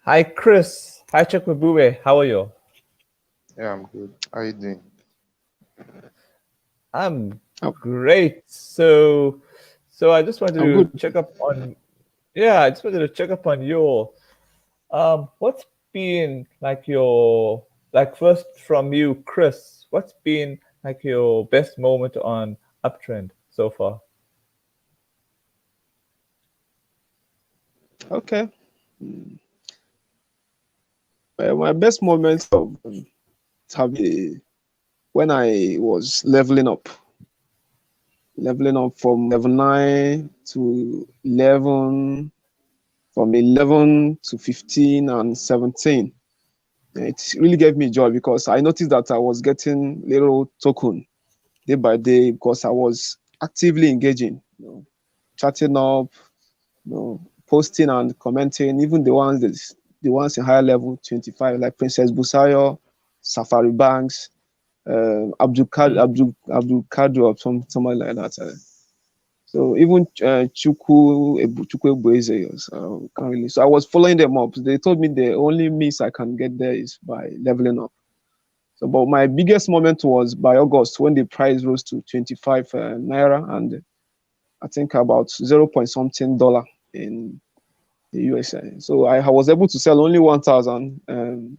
Hi, Chris. Hi, Chukwubueze. How are you? Yeah, I'm good. How you doing? I'm I'm great. So I just wanted I'm to good. check up on, yeah, I just wanted to check up on your, what's been like first from you, Chris, what's been like your best moment on Uptrend so far? Okay. My best moments of have been when I was leveling up from level 9 to 11, from 11 to 15 and 17. It really gave me joy because I noticed that I was getting little token day by day because I was actively engaging, chatting up, posting and commenting, even the ones in higher level 25, like Princess Busayo, Safari Banks, Mm. Abdul Kadir or something like that. So even Chukwubueze, can't really. So I was following them up. They told me the only means I can get there is by leveling up. So, but my biggest moment was by August when the price rose to 25 naira, and I think about 0 point something dollar in the USA. So I was able to sell only 1,000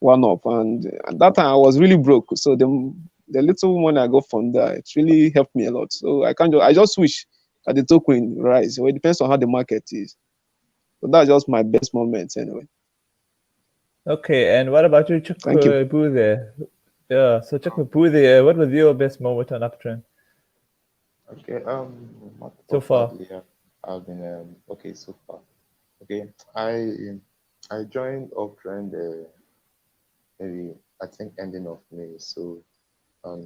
one up, and at that time I was really broke. So the little money I got from there, it really helped me a lot. So I just wish that the token rise. So it depends on how the market is. So that's just my best moment anyway. Okay, and what about you, Thank you. Chukwubueze? Yeah, so Um, Chukwubueze, what was your best moment on Uptrend okay. Not so far? properly. I've been okay so far. Okay. I joined Uptrend maybe I think ending of May. So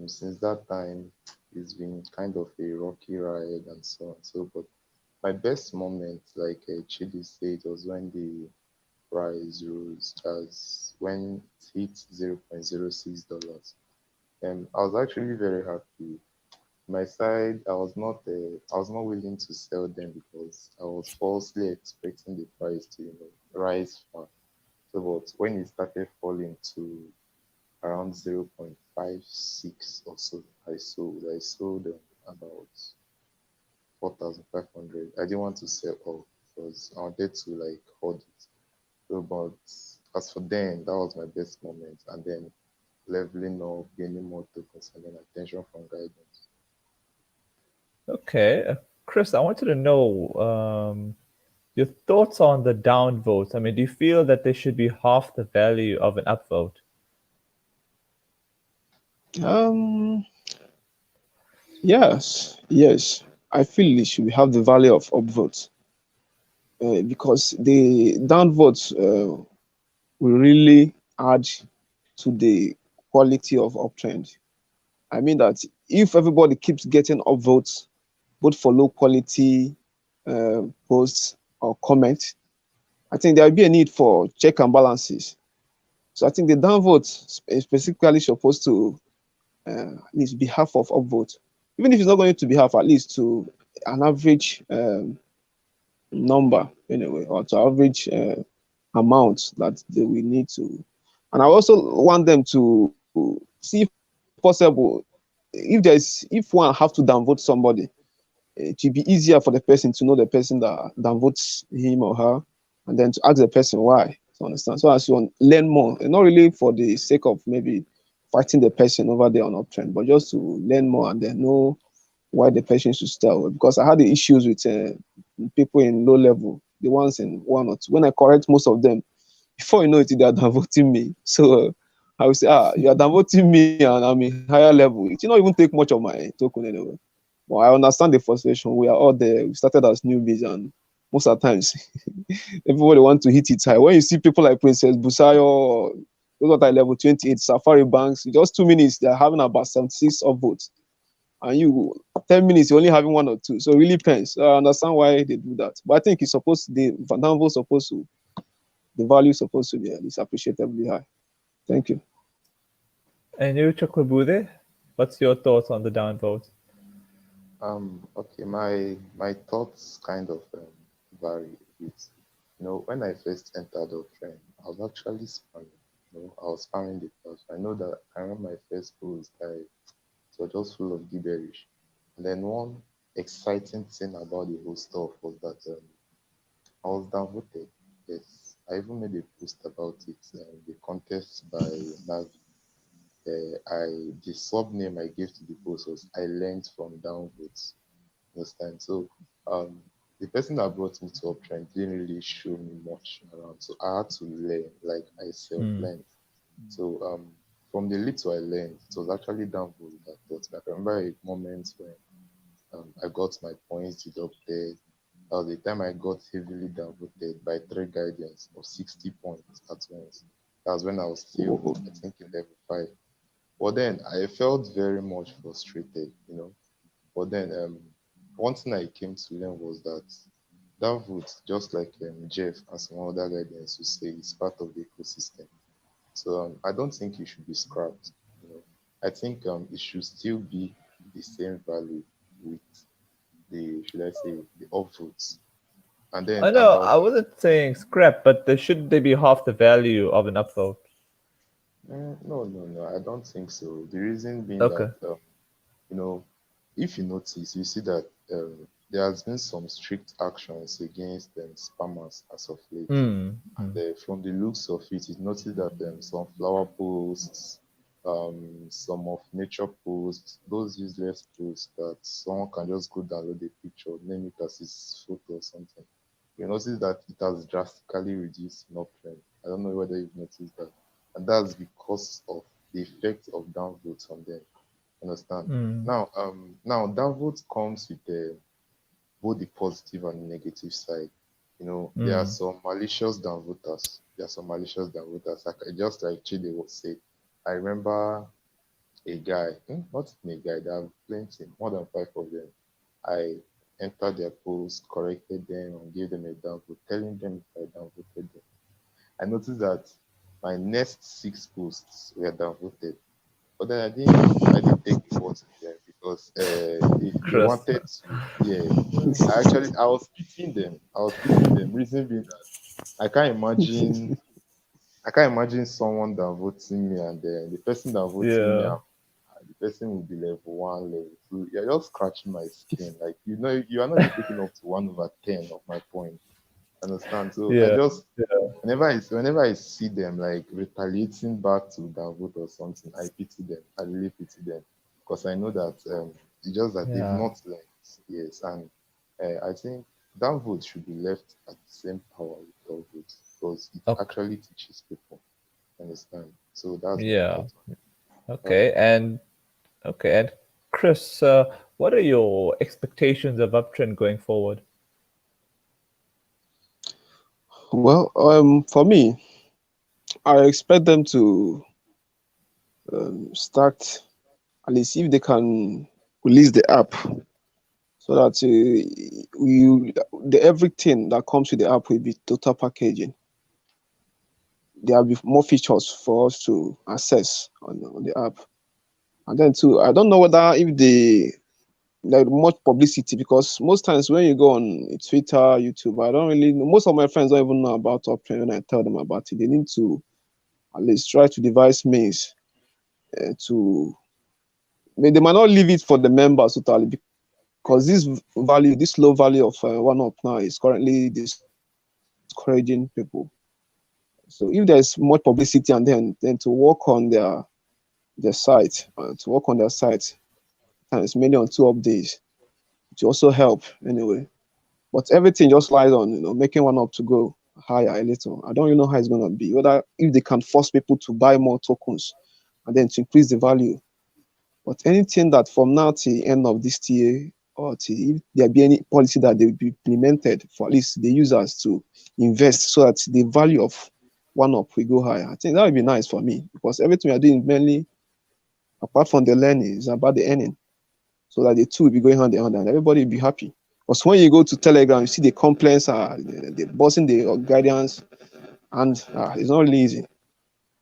since that time it's been kind of a rocky ride and so on. So but my best moment, like Chidi said, was when the price rose as when it hit $0.06. I was actually very happy. My side, I was not willing to sell them because I was falsely expecting the price to rise fast. So, but when it started falling to around 0.56 or so, I sold about 4,500. I didn't want to sell all because I wanted to like hold it. So, but as for then, that was my best moment, and then leveling up, gaining more tokens, and then attention from guidance. Okay, Chris, I wanted to know your thoughts on the downvotes. I mean, do you feel that they should be half the value of an upvote? Um, yes. I feel it should have the value of upvotes because the downvotes will really add to the quality of uptrend. I mean that if everybody keeps getting upvotes, both for low quality posts or comments, I think there will be a need for check and balances. So I think the downvote is specifically supposed to at least be half of upvote, even if it's not going to be half, at least to an average number anyway, or to average amount that they will need to. And I also want them to see if possible, if one have to downvote somebody, it will be easier for the person to know the person that downvotes him or her, and then to ask the person why. To understand, so as you learn more, and not really for the sake of maybe fighting the person over there on uptrend, but just to learn more and then know why the person should stay away. Because I had the issues with people in low level, the ones in one or two. When I correct most of them, before you know it, they are downvoting me. So I will say, you are downvoting me and I'm in higher level. It will not even take much of my token anyway. But I understand the frustration. We are all there. We started as newbies, and most of the times, everybody want to hit it high. When you see people like Princess Busayo, those are level 28, Safari Banks, just 2 minutes, they're having about 76 upvotes. And you, 10 minutes, you're only having one or two. So it really depends. I understand why they do that. But I think it's supposed to, the value is supposed to be at least appreciatively high. Thank you. And you, Chukwubueze, what's your thoughts on the downvotes? Okay, my thoughts kind of vary a bit. When I first entered Uptrennd, I was actually spamming. I was spamming the post. I know that I remember my first post, it was just full of gibberish. And then one exciting thing about the whole stuff was that I was downvoted. Yes, I even made a post about it. The contest by Navi. The sub name I gave to the post was "I learned from downvotes." Understand? So, um, the person that brought me to Uptrend didn't really show me much around, so I had to learn. Like I Mm. self-learned. So, from the little I learned, it was actually downvotes that taught me. I remember a moment when I got my points deducted. That was the time I got heavily downvoted by three guidance of 60 points at once. That was when I was still, Whoa. I think, in level 5. But then I felt very much frustrated. But then one thing I came to learn was that downvote, just like Jeff and some other guidance who say, is part of the ecosystem. So I don't think it should be scrapped. I think it should still be the same value with should I say, the upvotes. And then I know about I wasn't saying scrap, but shouldn't they be half the value of an upvote? no, no, no, I don't think so. The reason being that Okay. you know, if you notice, you see that there has been some strict actions against spammers as of late. Mm. Mm. And from the looks of it, you notice that some flower posts, some of nature posts, those useless posts that someone can just go download a picture, name it as his photo or something. You notice that it has drastically reduced in uptrend. I don't know whether you've noticed that. And that's because of the effect of downvotes on them. Understand? Mm. Now downvotes comes with both the positive and the negative side. There are Mm. some malicious downvoters. There are some malicious downvoters. Just like Chidi would say, I remember a guy, not even a guy, there are plenty, more than 5 of them. I entered their post, corrected them, and gave them a downvote, telling them if I downvoted them. I noticed that my next 6 posts were downvoted. But then I didn't take the fault in them because they Chris. wanted to. Yeah, I was pitying them. I was pitying them. Reason being that I can't imagine I can't imagine someone that voting me and then the person that voting me, Yeah. the person will be level 1, level 2. You're just scratching my skin. Like you are not even taking up to 1/10 of my point. Understand? So I Yeah. just Yeah. whenever I see them like retaliating back to downvote or something, I pity them. I really pity them because I know that it's just that they've Yeah. not learned. Yes, and I think downvote should be left at the same power with upvote because it Okay. actually teaches people. Understand? So that's my Yeah. thought. That's Okay. my thought. And Chris, what are your expectations of Uptrend going forward? Well, for me, I expect them to start, at least if they can release the app, so that everything that comes with the app will be total packaging. There will be more features for us to access on the app. And then too, I don't know whether if they like much publicity, because most times when you go on Twitter, YouTube, I don't really know. Most of my friends don't even know about Uptrend when I tell them about it. They need to at least try to devise means to. I mean, they might not leave it for the members totally, because this low value of 1UP now is currently discouraging people. So if there's much publicity and then to work on their site, times mainly on 2 updates, to also help anyway. But everything just lies on making 1UP to go higher a little. I don't really know how it's gonna be. Whether if they can force people to buy more tokens and then to increase the value. But anything that from now till end of this year, or till if there be any policy that they will be implemented for at least the users to invest, so that the value of 1UP will go higher, I think that would be nice for me, because everything we are doing mainly, apart from the learning, is about the earning, so that the two will be going hand in hand and everybody will be happy. Because when you go to Telegram, you see the complaints are they bossing the guidance, and it's not really easy.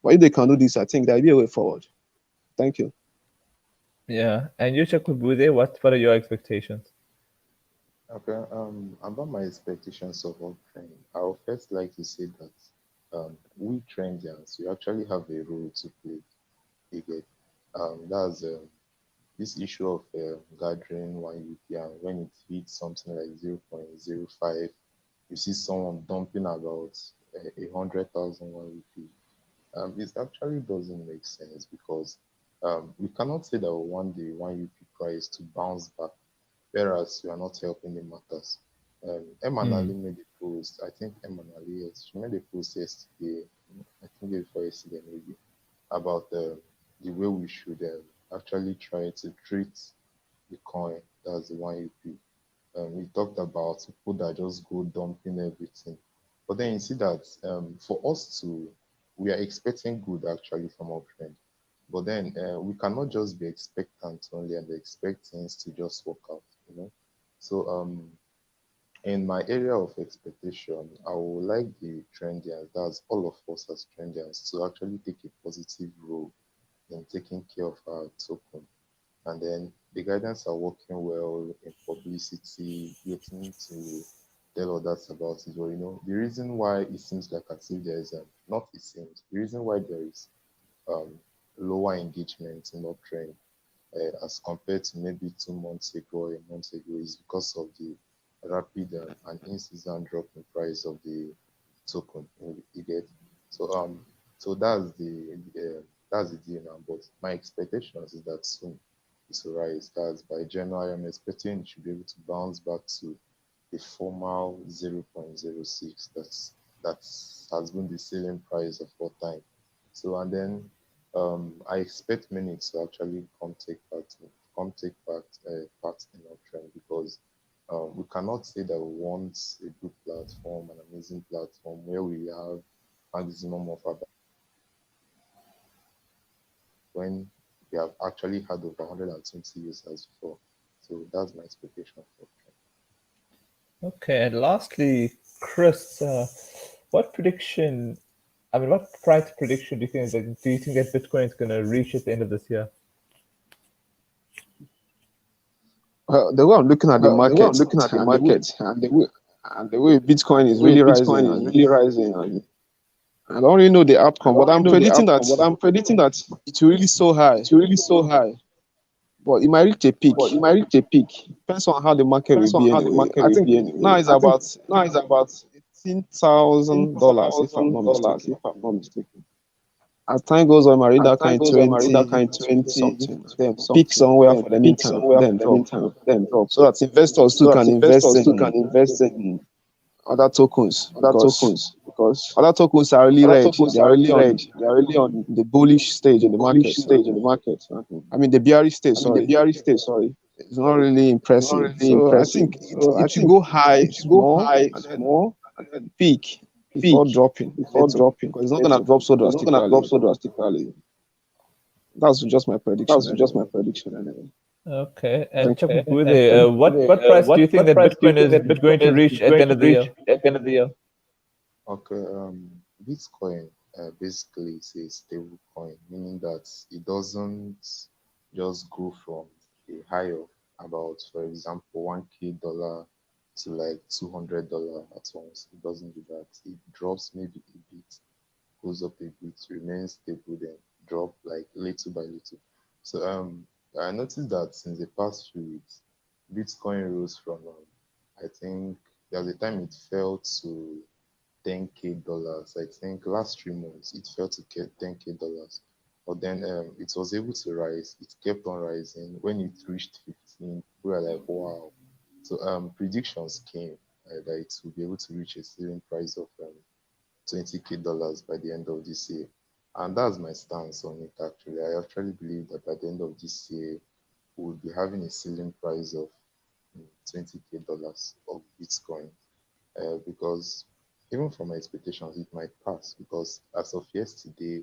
But if they can do this, I think there will be a way forward. Thank you. Yeah. And you, Chukwubueze, what are your expectations? Okay, about my expectations of Uptrennd, I would first like to say that we Trendians, we actually have a role to play. You get, that's this issue of gathering one UP, and when it hits something like 0.05, you see someone dumping about 100,000 one UP. It actually doesn't make sense because we cannot say that one day one UP price to bounce back, whereas you are not helping the matters. Emma Hmm. Ali made a post. I think Emma Ali, yes, she made a post yesterday. I think before yesterday maybe about the way we should actually try to treat the coin. That's the one UP. We talked about people that just go dumping everything. But then you see that for us to, we are expecting good actually from our friend. But then we cannot just be expectant only and expect things to just work out, you know. So in my area of expectation, I would like the trendians, that's all of us as trendians, to actually take a positive role in taking care of our token, and then the guidance are working well in publicity, getting to tell others about it. But you know, the reason why it seems like as if there is not it seems, the reason why there is um, lower engagement in Uptrend as compared to maybe 2 months ago or a month ago is because of the rapid and in-season drop in price of the token. You get, so so that's the deal now. But my expectations is that soon it will rise. That's by January. I'm expecting it should be able to bounce back to the formal 0.06. That has been the selling price of all time. So and then I expect many to actually come take part in our trend because we cannot say that we want a good platform, an amazing platform where we have maximum of our when we have actually had over 120 users before. So that's my expectation for trend. Okay, and lastly, Chris, what prediction? I mean, what price prediction do you think? Do you think that Bitcoin is going to reach at the end of this year? The way I'm looking at the The way I'm market looking at the and the way market Bitcoin is way really Bitcoin rising, is and really rising, and I don't really know the I outcome, but don't really I'm know the predicting that outcome, but I'm predicting that it will really so high, it's really so high, but it might reach a peak. but it might reach a peak. Depends on how the market will Depends on be how the anyway. market I will think be now anyway. it's I think about now it's about $18,000 if I'm not $18,000, mistaken. if I'm not mistaken. As time goes on, I read As that time kind goes on, I read that 20, kind 20 20, something, 20 then peak something, somewhere then for the peak meantime, somewhere for then the drop, meantime, then drop. so that investors too So that can invest investors too can in invest in other tokens, other because tokens because other tokens are really other red. tokens They are are really really red. on They are really on the bullish stage the in the bullish market. stage in the market. I mean the bearish stage. I mean, the Sorry, bearish stage, sorry, it's not really it's not impressive. really So I impressive. think So I it should think go high it should go small high, and then small, peak peak before dropping before little, dropping because it's not gonna little. drop so It's not going to drop drastically. so drastically. That's just my prediction That's just my anyway. prediction anyway. Okay, and Thank you. Chukwubueze, what price do you think What that price do you Bitcoin think is that going Bitcoin to is reach at the going end to of the year? reach at the end of the year? Okay, Bitcoin basically is a stable coin, meaning that it doesn't just go from a high of about, for example, $1K to like $200 at once. It doesn't do that. It drops maybe a bit, goes up a bit, remains stable, then drop like little by little. So I noticed that since the past few weeks, Bitcoin rose from I think there was a time it fell to 10K dollars. I think last 3 months it fell to 10K dollars. But then it was able to rise. It kept on rising. When it reached 15, we were like, wow. So predictions came that it will be able to reach a ceiling price of 20K dollars by the end of this year. And that's my stance on it actually. I actually believe that by the end of this year, we'll be having a ceiling price of 20K dollars of Bitcoin. Because even from my expectations, it might pass because as of yesterday,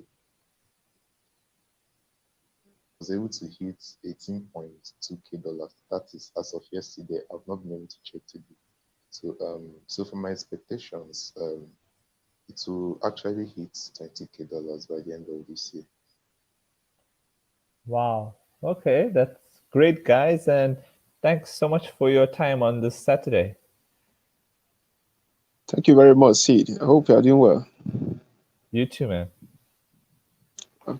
I was able to hit 18.2K dollars. That is as of yesterday. I've not been able to check today. So from my expectations, it will actually hit 20K dollars by the end of this year. Wow. Okay, that's great, guys. And thanks so much for your time on this Saturday. Thank you very much, Sid. I hope you are doing well. You too, man.